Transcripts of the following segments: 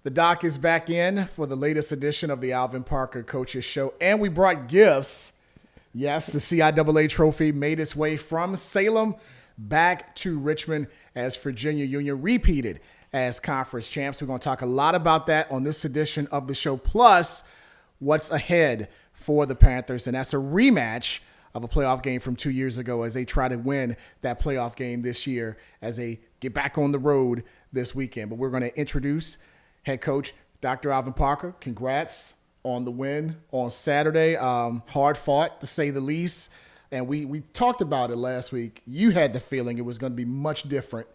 The doc is back in for the latest edition of the Alvin Parker Coaches Show, and we brought gifts. Yes, the CIAA trophy made its way from Salem back to Richmond as Virginia Union repeated as conference champs. We're going to talk a lot about that on this edition of the show, plus what's ahead for the Panthers, and that's a rematch of a playoff game from 2 years ago as they try to win that playoff game this year as they get back on the road this weekend. But we're going to introduce head coach Dr. Alvin Parker. Congrats on the win on Saturday. Hard fought, to say the least. And we talked about it last week. You had the feeling it was going to be much different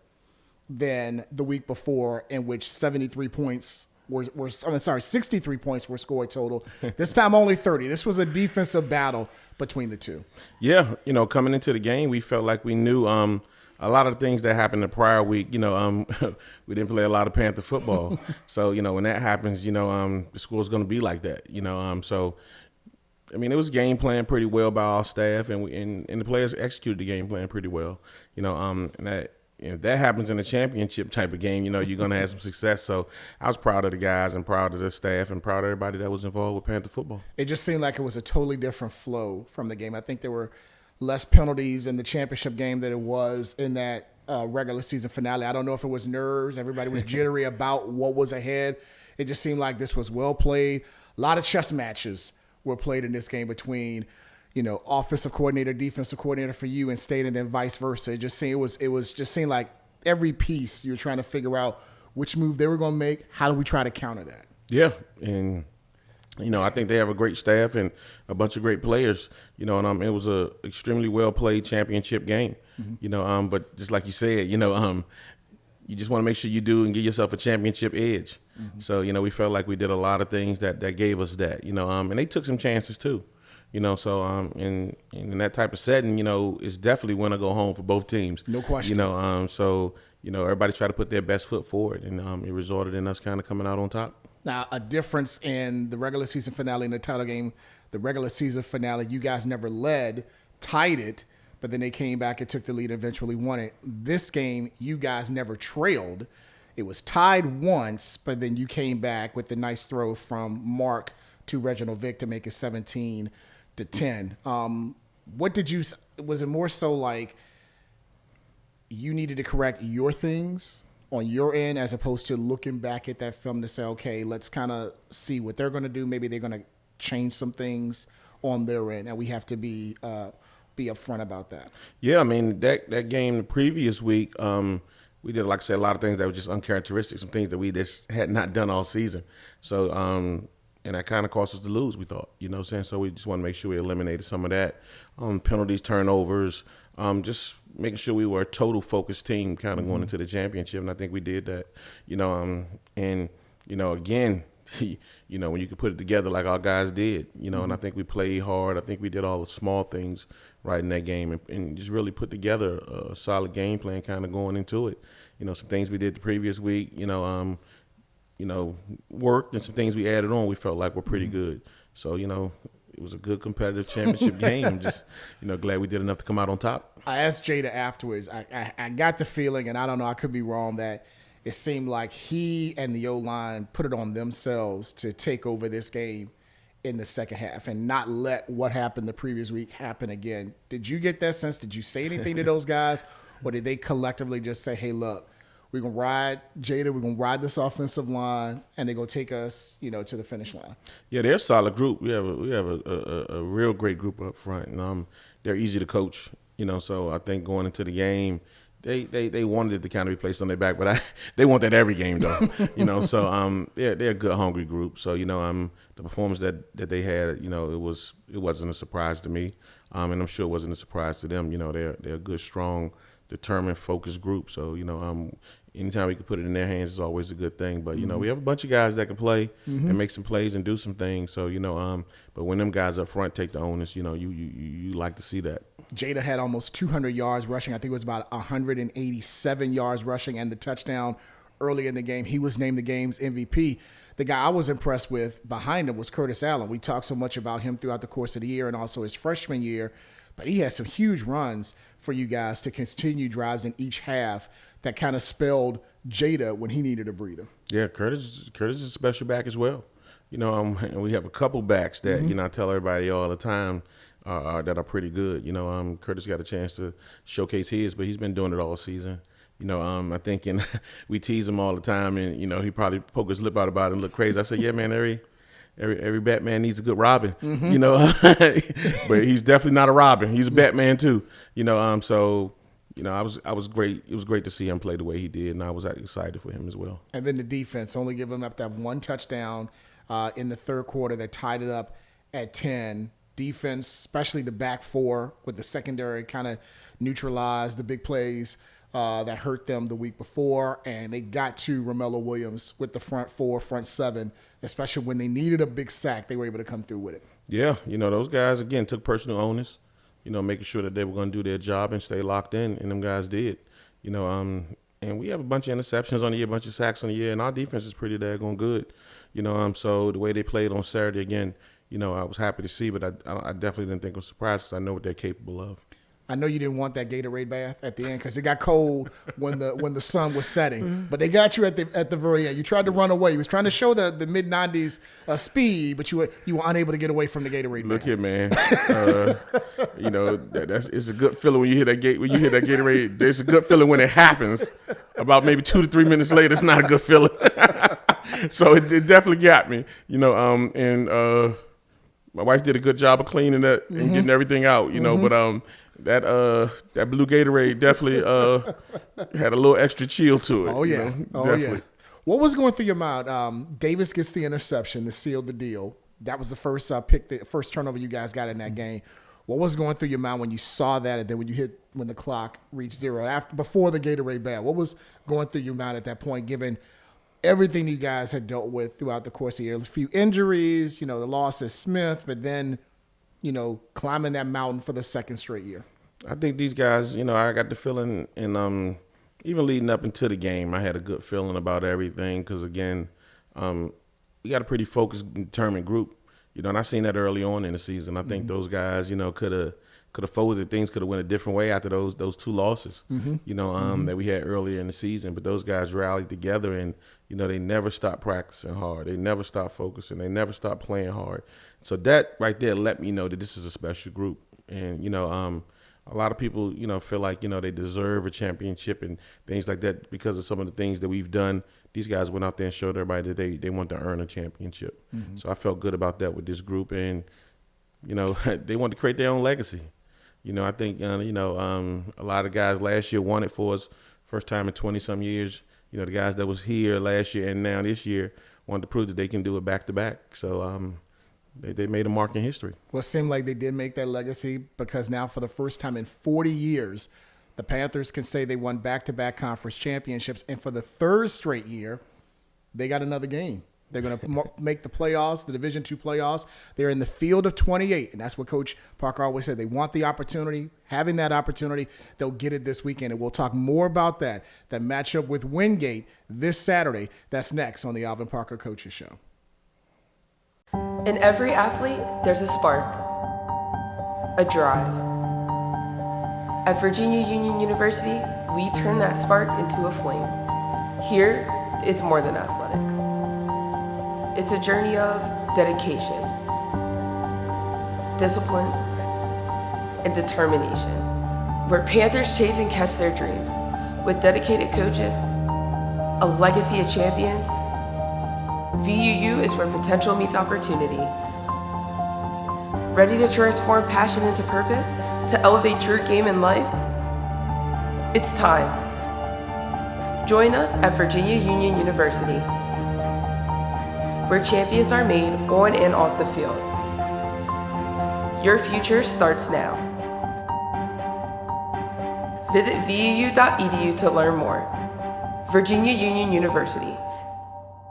than the week before, in which 63 points were 63 points were scored total. This time only 30. This was a defensive battle between the two. Yeah, coming into the game, we felt like we knew a lot of the things that happened the prior week. We didn't play a lot of Panther football. So, when that happens, the score's going to be like that. So, it was game plan pretty well by our staff, and the players executed the game plan pretty well. And that if that happens in a championship type of game, you're going to have some success. So I was proud of the guys and proud of the staff and proud of everybody that was involved with Panther football. It just seemed like it was a totally different flow from the game. I think there were less penalties in the championship game than it was in that regular season finale. I don't know if it was nerves. Everybody was jittery about what was ahead. It just seemed like this was well played. A lot of chess matches were played in this game between offensive coordinator, defensive coordinator for you and State, and then vice versa. It just seemed like every piece you're trying to figure out which move they were going to make. How do we try to counter that? Yeah, and I think they have a great staff and a bunch of great players. And it was a extremely well played championship game. Mm-hmm. But just like you said, you just want to make sure you do and give yourself a championship edge. Mm-hmm. So we felt like we did a lot of things that gave us that. And they took some chances too. So in that type of setting, it's definitely win or go home for both teams. No question. So everybody tried to put their best foot forward, and it resulted in us kind of coming out on top. Now, a difference in the regular season finale and the title game. The regular season finale, you guys never led, tied it, but then they came back and took the lead and eventually won it. This game, you guys never trailed. It was tied once, but then you came back with the nice throw from Mark to Reginald Vick to make it 17-10. What did you – was it more so like you needed to correct your things on your end as opposed to looking back at that film to say, okay, let's kind of see what they're going to do. Maybe they're going to change some things on their end, and we have to be upfront about that. Yeah, that game the previous week, we did, like I said, a lot of things that were just uncharacteristic, some things that we just had not done all season. So, and that kind of cost us to lose, we thought, So we just want to make sure we eliminated some of that. Penalties, turnovers, just making sure we were a total focused team kind of going into the championship. And I think we did that, again, when you could put it together like our guys did, and I think we played hard. I think we did all the small things right in that game and just really put together a solid game plan kind of going into it. Some things we did the previous week, worked, and some things we added on we felt like were pretty good. So, it was a good competitive championship game. I'm just, glad we did enough to come out on top. I asked Jada afterwards. I got the feeling, and I don't know, I could be wrong, that it seemed like he and the O-line put it on themselves to take over this game in the second half and not let what happened the previous week happen again. Did you get that sense? Did you say anything to those guys? Or did they collectively just say, hey, look, we're going to ride Jada, we're going to ride this offensive line, and they're going to take us, to the finish line? Yeah, they're a solid group. We have a real great group up front, and they're easy to coach, So I think going into the game, they wanted it to kind of be placed on their back, but they want that every game though, So they're a good, hungry group. So the performance that they had, it wasn't a surprise to me, and I'm sure it wasn't a surprise to them. They're a good, strong, determined, focused group. So anytime we can put it in their hands is always a good thing. But we have a bunch of guys that can play and make some plays and do some things. So but when them guys up front take the onus, you like to see that. Jada had almost 200 yards rushing. I think it was about 187 yards rushing and the touchdown early in the game. He was named the game's MVP. The guy I was impressed with behind him was Curtis Allen. We talked so much about him throughout the course of the year and also his freshman year, but he had some huge runs for you guys to continue drives in each half that kind of spelled Jada when he needed a breather. Yeah, Curtis is a special back as well. And we have a couple backs that I tell everybody all the time that are pretty good. Curtis got a chance to showcase his, but he's been doing it all season. I think we tease him all the time, and he probably poke his lip out about it and look crazy. I said, yeah, man, every Batman needs a good Robin. But he's definitely not a Robin. He's a Batman too. I was great. It was great to see him play the way he did, and I was excited for him as well. And then the defense only giving up that one touchdown in the third quarter that tied it up at 10. Defense, especially the back four with the secondary, kind of neutralized the big plays that hurt them the week before, and they got to Romello Williams with the front four, front seven, especially when they needed a big sack. They were able to come through with it. Yeah, those guys, again, took personal onus, making sure that they were going to do their job and stay locked in, and them guys did. And we have a bunch of interceptions on the year, a bunch of sacks on the year, and our defense is pretty daggone good. So the way they played on Saturday, again, I was happy to see, but I definitely didn't think it was a surprise because I know what they're capable of. I know you didn't want that Gatorade bath at the end because it got cold when the sun was setting. But they got you at the very end. You tried to run away. You was trying to show the mid-90s speed, but you were unable to get away from the Gatorade bath. Look here, man. It's a good feeling when you hear that Gatorade. It's a good feeling when it happens. About maybe 2 to 3 minutes later, it's not a good feeling. So it definitely got me. My wife did a good job of cleaning it and getting everything out. But that blue Gatorade definitely had a little extra chill to it. Oh yeah, definitely. Yeah. What was going through your mind? Davis gets the interception to seal the deal. That was the first pick, the first turnover you guys got in that game. What was going through your mind when you saw that, and then when the clock reached zero before the Gatorade bath? What was going through your mind at that point, given everything you guys had dealt with throughout the course of the year? A few injuries, the loss of Smith, but then climbing that mountain for the second straight year. I think these guys, I got the feeling, and even leading up into the game, I had a good feeling about everything because, again, we got a pretty focused, determined group, and I seen that early on in the season. I think those guys, could have folded, things could have went a different way after those two losses, that we had earlier in the season. But those guys rallied together, and they never stopped practicing hard. They never stopped focusing. They never stopped playing hard. So that right there let me know that this is a special group. And, a lot of people, feel like, they deserve a championship and things like that because of some of the things that we've done. These guys went out there and showed everybody that they want to earn a championship. So I felt good about that with this group. And, they want to create their own legacy. I think, a lot of guys last year won it for us, first time in 20-some years. The guys that was here last year and now this year wanted to prove that they can do it back-to-back. So they made a mark in history. Well, it seemed like they did make that legacy because now for the first time in 40 years, the Panthers can say they won back-to-back conference championships. And for the third straight year, they got another game. They're going to make the playoffs, the Division II playoffs. They're in the field of 28, and that's what Coach Parker always said. They want the opportunity. Having that opportunity, they'll get it this weekend. And we'll talk more about that matchup with Wingate this Saturday. That's next on the Alvin Parker Coaches Show. In every athlete, there's a spark, a drive. At Virginia Union University, we turn that spark into a flame. Here, it's more than athletics. It's a journey of dedication, discipline, and determination, where Panthers chase and catch their dreams. With dedicated coaches, a legacy of champions, VUU is where potential meets opportunity. Ready to transform passion into purpose, to elevate your game in life? It's time. Join us at Virginia Union University, where champions are made on and off the field. Your future starts now. Visit vuu.edu to learn more. Virginia Union University.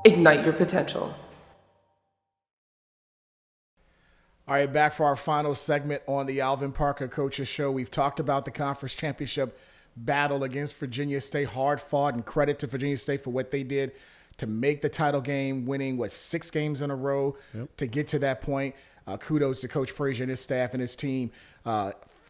Ignite your potential. All right, back for our final segment on the Alvin Parker Coaches Show. We've talked about the conference championship battle against Virginia State, hard fought, and credit to Virginia State for what they did to make the title game, winning, 6 games in a row to get to that point. Kudos to Coach Frazier and his staff and his team.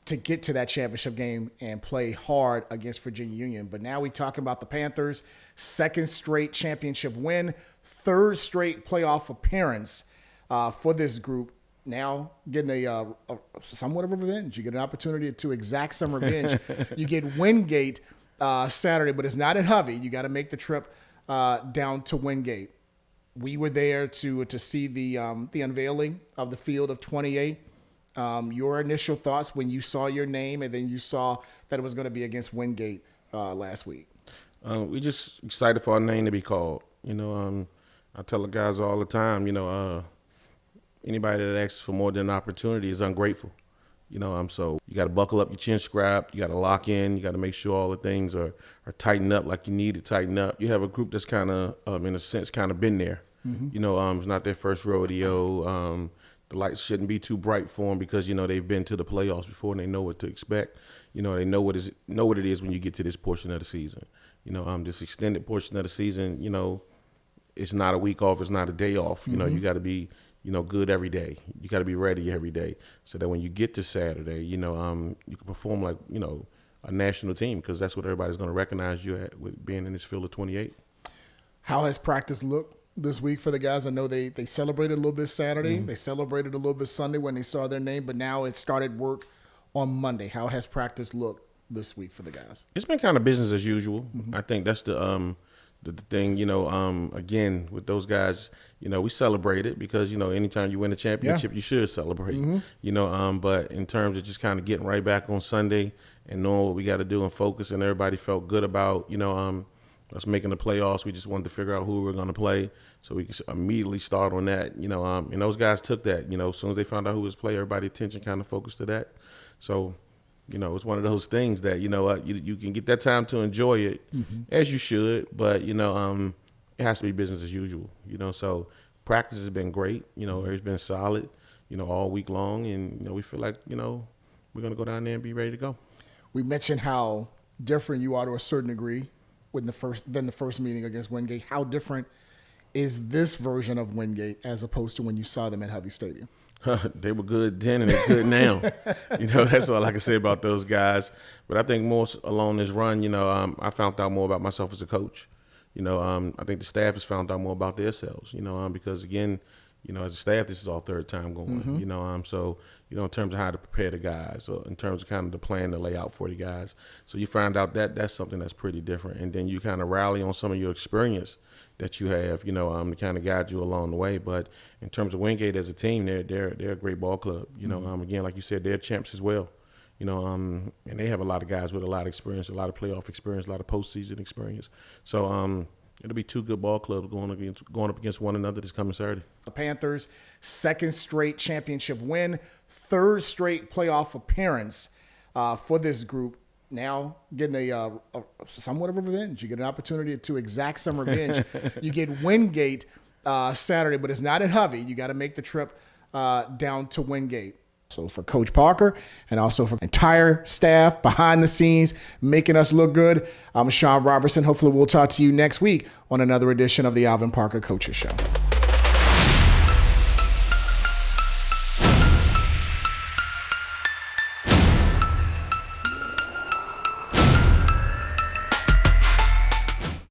to get to that championship game and play hard against Virginia Union. But now we're talking about the Panthers, second straight championship win, third straight playoff appearance for this group. Now getting a somewhat of a revenge. You get an opportunity to exact some revenge. You get Wingate Saturday, but it's not at Hovey. You got to make the trip down to Wingate. We were there to see the unveiling of the field of 28. Your initial thoughts when you saw your name and then you saw that it was going to be against Wingate last week? We just excited for our name to be called. I tell the guys all the time, anybody that asks for more than an opportunity is ungrateful. So you got to buckle up your chin strap. You got to lock in. You got to make sure all the things are tightened up like you need to tighten up. You have a group that's kind of, in a sense, kind of been there. Mm-hmm. It's not their first rodeo. The lights shouldn't be too bright for them because, they've been to the playoffs before and they know what to expect. They know what it is when you get to this portion of the season. This extended portion of the season, it's not a week off. It's not a day off. Mm-hmm. You got to be, good every day. You got to be ready every day so that when you get to Saturday, you can perform like, a national team because that's what everybody's going to recognize you at with being in this field of 28. How has practice looked this week for the guys? I know they celebrated a little bit Saturday. Mm-hmm. They celebrated a little bit Sunday when they saw their name, but now it started work on Monday. How has practice looked this week for the guys? It's been kind of business as usual. Mm-hmm. I think that's the thing, again, with those guys, we celebrate it because, anytime you win a championship, you should celebrate, mm-hmm. But in terms of just kind of getting right back on Sunday and knowing what we got to do and focus, and everybody felt good about, us making the playoffs. We just wanted to figure out who we were going to play so we could immediately start on that, and those guys took that, as soon as they found out who was playing, everybody's attention kind of focused to that. So, it's one of those things that, you can get that time to enjoy it mm-hmm. as you should, but, it has to be business as usual, so practice has been great, it's been solid, all week long, and, we feel like, we're going to go down there and be ready to go. We mentioned how different you are to a certain degree than the first meeting against Wingate. How different is this version of Wingate as opposed to when you saw them at Hovey Stadium? They were good then and they're good now. That's all I can say about those guys. But I think more along this run, I found out more about myself as a coach. I think the staff has found out more about themselves, because, again, as a staff, this is our third time going, mm-hmm. So, in terms of how to prepare the guys or in terms of kind of the plan to lay out for the guys. So you find out that that's something that's pretty different. And then you kind of rally on some of your experience that you have, to kind of guide you along the way. But in terms of Wingate as a team, they're a great ball club. Mm-hmm. Again, like you said, they're champs as well. And they have a lot of guys with a lot of experience, a lot of playoff experience, a lot of postseason experience. So it'll be two good ball clubs going up against one another this coming Saturday. The Panthers, second straight championship win, third straight playoff appearance for this group. Now getting a somewhat of a revenge. You get an opportunity to exact some revenge. You get Wingate Saturday, but it's not at Hovey. You got to make the trip down to Wingate. So for Coach Parker and also for entire staff behind the scenes making us look good, I'm Sean Robertson. Hopefully we'll talk to you next week on another edition of the Alvin Parker Coaches Show.